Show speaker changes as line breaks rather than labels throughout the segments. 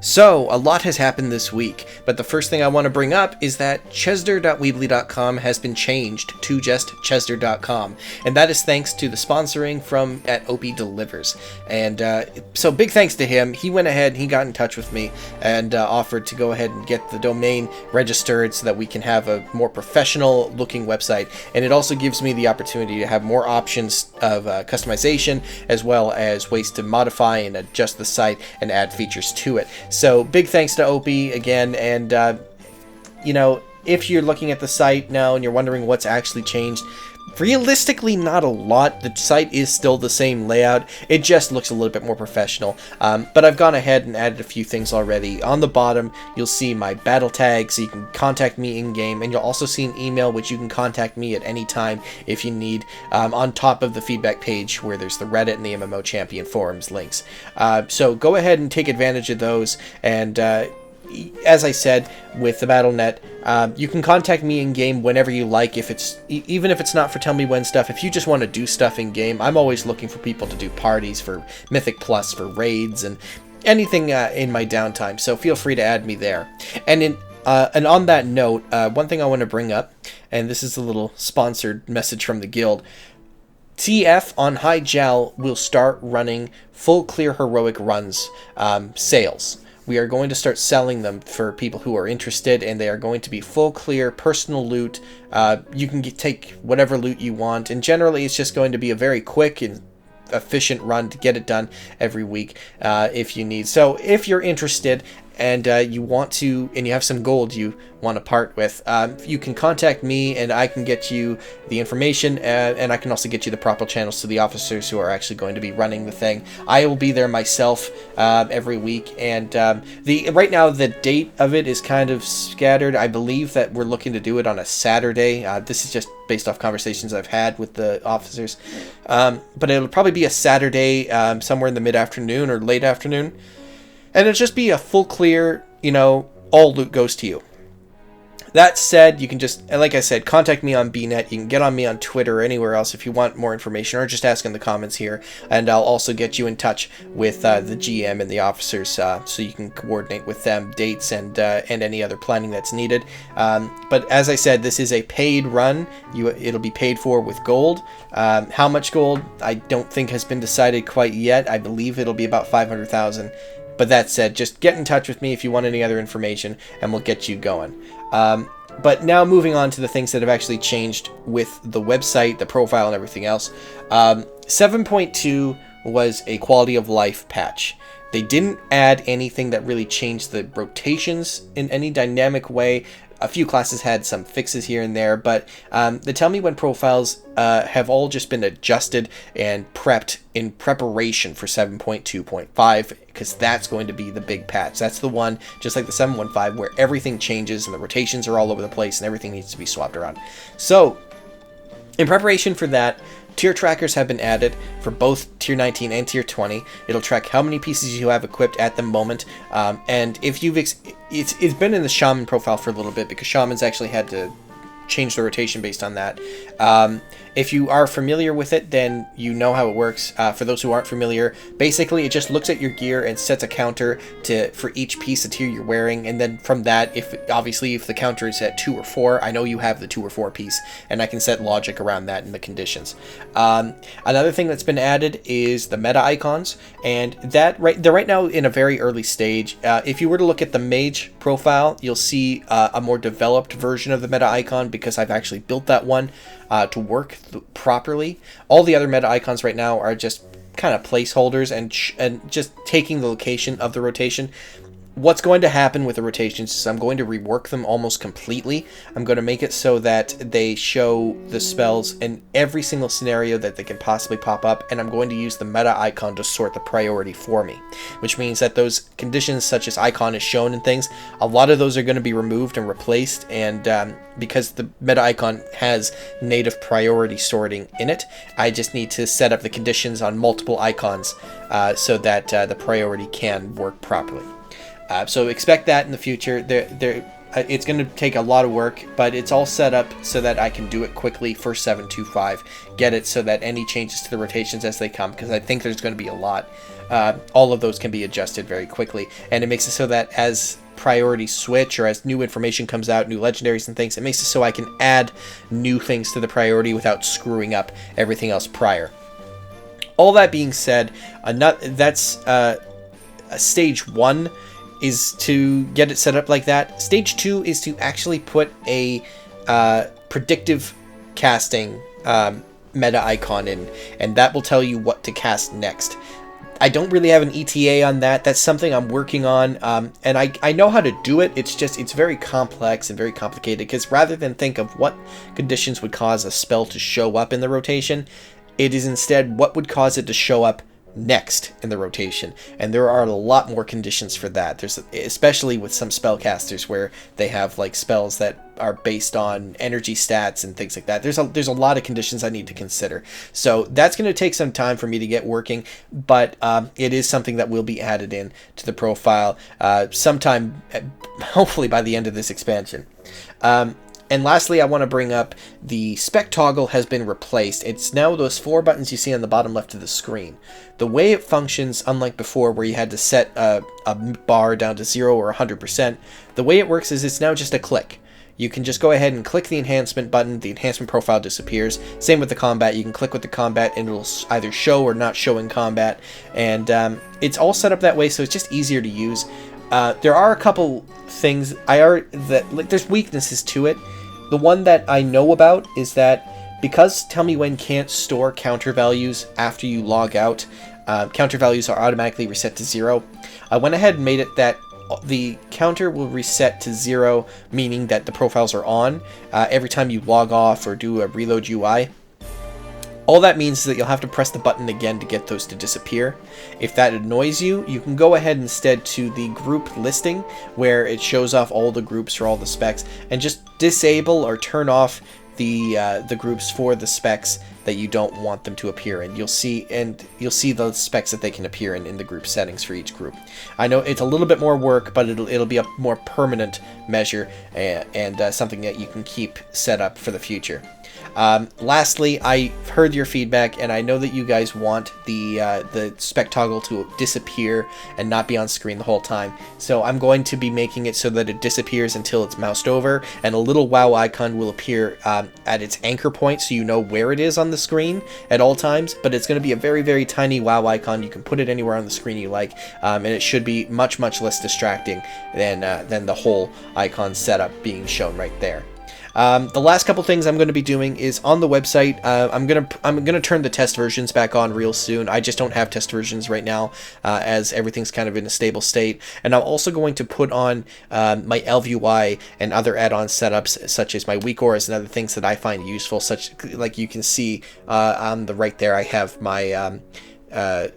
So, a lot has happened this week, but the first thing I want to bring up is that Chesder.weebly.com has been changed to just Chesder.com, and that is thanks to the sponsoring from at Opie Delivers. And so big thanks to him. He went ahead and he got in touch with me and offered to go ahead and get the domain registered so that we can have a more professional looking website, and it also gives me the opportunity to have more options of customization as well as ways to modify and adjust the site and add features to it. So big thanks to Opie again, and if you're looking at the site now and you're wondering what's actually changed, realistically not a lot. The site is still the same layout, it just looks a little bit more professional, but I've gone ahead and added a few things already. On the bottom you'll see my battle tag, so you can contact me in game, and you'll also see an email which you can contact me at any time if you need, on top of the feedback page where there's the Reddit and the MMO Champion forums links. So go ahead and take advantage of those, and as I said, with the Battle.net, you can contact me in game whenever you like. Even if it's not for Tell Me When stuff, if you just want to do stuff in game, I'm always looking for people to do parties for Mythic Plus, for raids, and anything in my downtime. So feel free to add me there. And on that note, one thing I want to bring up, and this is a little sponsored message from the guild. TF on High Jal will start running full clear heroic runs sales. We are going to start selling them for people who are interested, and they are going to be full clear personal loot. You can take whatever loot you want, and generally it's just going to be a very quick and efficient run to get it done every week if you need. So if you're interested and you want to, and you have some gold you want to part with, you can contact me and I can get you the information, and I can also get you the proper channels to the officers who are actually going to be running the thing. I will be there myself every week, and right now the date of it is kind of scattered. I believe that we're looking to do it on a Saturday. This is just based off conversations I've had with the officers, but it'll probably be a Saturday, somewhere in the mid-afternoon or late afternoon. And it'll just be a full clear, all loot goes to you. That said, you can just, like I said, contact me on BNet. You can get on me on Twitter or anywhere else if you want more information, or just ask in the comments here. And I'll also get you in touch with the GM and the officers, so you can coordinate with them dates and any other planning that's needed. But as I said, this is a paid run. It'll be paid for with gold. How much gold, I don't think has been decided quite yet. I believe it'll be about 500,000. But that said, just get in touch with me if you want any other information, and we'll get you going. But now moving on to the things that have actually changed with the website, the profile, and everything else. 7.2 was a quality of life patch. They didn't add anything that really changed the rotations in any dynamic way. A few classes had some fixes here and there, but the Tell Me When profiles have all just been adjusted and prepped in preparation for 7.2.5, because that's going to be the big patch. That's the one, just like the 7.1.5, where everything changes and the rotations are all over the place and everything needs to be swapped around. So, in preparation for that, tier trackers have been added for both tier 19 and tier 20. It'll track how many pieces you have equipped at the moment, and if you've it's been in the shaman profile for a little bit, because shamans actually had to change the rotation based on that. If you are familiar with it, then you know how it works. For those who aren't familiar, basically it just looks at your gear and sets a counter for each piece of tier you're wearing, and then from that, if the counter is at 2 or 4, I know you have the 2 or 4 piece, and I can set logic around that in the conditions. Another thing that's been added is the meta icons, and they're right now in a very early stage. If you were to look at the mage profile, you'll see a more developed version of the meta icon, because I've actually built that one to work properly. All the other meta icons right now are just kind of placeholders and just taking the location of the rotation. What's going to happen with the rotations is I'm going to rework them almost completely. I'm going to make it so that they show the spells in every single scenario that they can possibly pop up, and I'm going to use the meta icon to sort the priority for me, which means that those conditions such as icon is shown and things, a lot of those are going to be removed and replaced, and because the meta icon has native priority sorting in it, I just need to set up the conditions on multiple icons so that the priority can work properly. So expect that in the future. it's going to take a lot of work, but it's all set up so that I can do it quickly for 725. Get it so that any changes to the rotations as they come, because I think there's going to be a lot, all of those can be adjusted very quickly. And it makes it so that as priorities switch, or as new information comes out, new legendaries and things, it makes it so I can add new things to the priority without screwing up everything else prior. All that being said, that's stage 1 is to get it set up like that. Stage 2 is to actually put a predictive casting meta icon in, and that will tell you what to cast next. I don't really have an ETA on that. That's something I'm working on, and I know how to do it. It's just, it's very complex and very complicated, because rather than think of what conditions would cause a spell to show up in the rotation, it is instead what would cause it to show up next in the rotation. And there are a lot more conditions for that. There's, especially with some spellcasters where they have like spells that are based on energy stats and things like that. There's a lot of conditions I need to consider. So that's going to take some time for me to get working, but it is something that will be added in to the profile sometime, hopefully by the end of this expansion. And lastly, I want to bring up the spec toggle has been replaced. It's now those 4 buttons you see on the bottom left of the screen. The way it functions, unlike before where you had to set a bar down to 0 or 100%, the way it works is it's now just a click. You can just go ahead and click the enhancement button, the enhancement profile disappears. Same with the combat, you can click with the combat and it'll either show or not show in combat. And it's all set up that way, so it's just easier to use. There are a couple things there's weaknesses to it. The one that I know about is that because Tell Me When can't store counter values after you log out, counter values are automatically reset to 0. I went ahead and made it that the counter will reset to 0, meaning that the profiles are on every time you log off or do a reload UI. All that means is that you'll have to press the button again to get those to disappear. If that annoys you, you can go ahead instead to the group listing where it shows off all the groups for all the specs and just disable or turn off the groups for the specs that you don't want them to appear in. You'll see the specs that they can appear in the group settings for each group. I know it's a little bit more work, but it'll be a more permanent measure and something that you can keep set up for the future. Lastly, I heard your feedback, and I know that you guys want the spec toggle to disappear and not be on screen the whole time. So I'm going to be making it so that it disappears until it's moused over, and a little WoW icon will appear at its anchor point, so you know where it is on the screen at all times. But it's going to be a very, very tiny WoW icon. You can put it anywhere on the screen you like, and it should be much, much less distracting than the whole icon setup being shown right there. The last couple things I'm going to be doing is on the website. I'm gonna turn the test versions back on real soon. I just don't have test versions right now, as everything's kind of in a stable state. And I'm also going to put on my ElvUI and other add-on setups, such as my weak auras and other things that I find useful. Such like you can see on the right there, I have my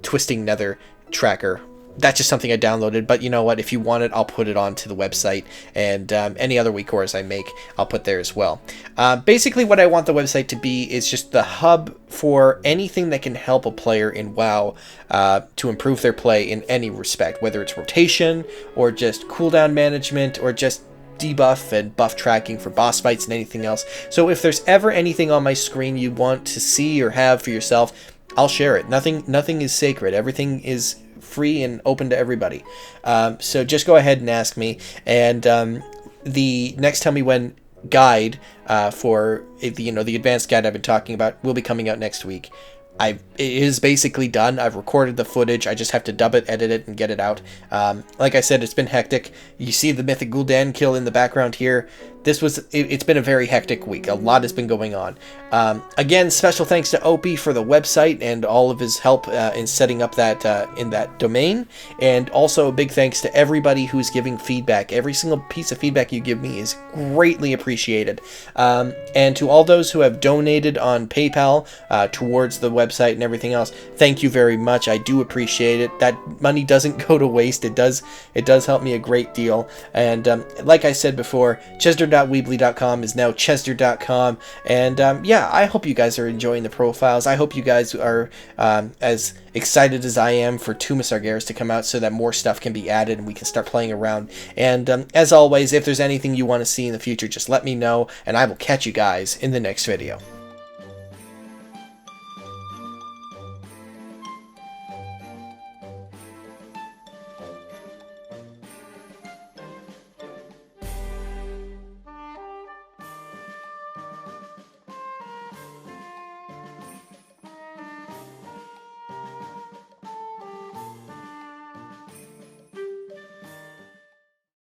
Twisting Nether tracker. That's just something I downloaded, but you know what, if you want it, I'll put it onto the website, and any other weak auras I make, I'll put there as well. Basically, what I want the website to be is just the hub for anything that can help a player in WoW to improve their play in any respect, whether it's rotation, or just cooldown management, or just debuff and buff tracking for boss fights and anything else. So if there's ever anything on my screen you want to see or have for yourself, I'll share it. Nothing is sacred. Everything is free and open to everybody. So just go ahead and ask me. And the next Tell Me When guide for the advanced guide I've been talking about will be coming out next week. It is basically done. I've recorded the footage. I just have to dub it, edit it, and get it out. Like I said, it's been hectic. You see the Mythic Gul'dan kill in the background here. It's been a very hectic week. A lot has been going on. Again, special thanks to Opie for the website and all of his help in setting up that in that domain. And also a big thanks to everybody who's giving feedback. Every single piece of feedback you give me is greatly appreciated. And to all those who have donated on PayPal towards the website and everything else. Thank you very much. I do appreciate it. That money doesn't go to waste. It does help me a great deal. And like I said before, Chesder.weebly.com is now Chesder.com. And yeah, I hope you guys are enjoying the profiles. I hope you guys are as excited as I am for Tomb of Sargeras to come out so that more stuff can be added and we can start playing around. And as always, if there's anything you want to see in the future, just let me know, and I will catch you guys in the next video.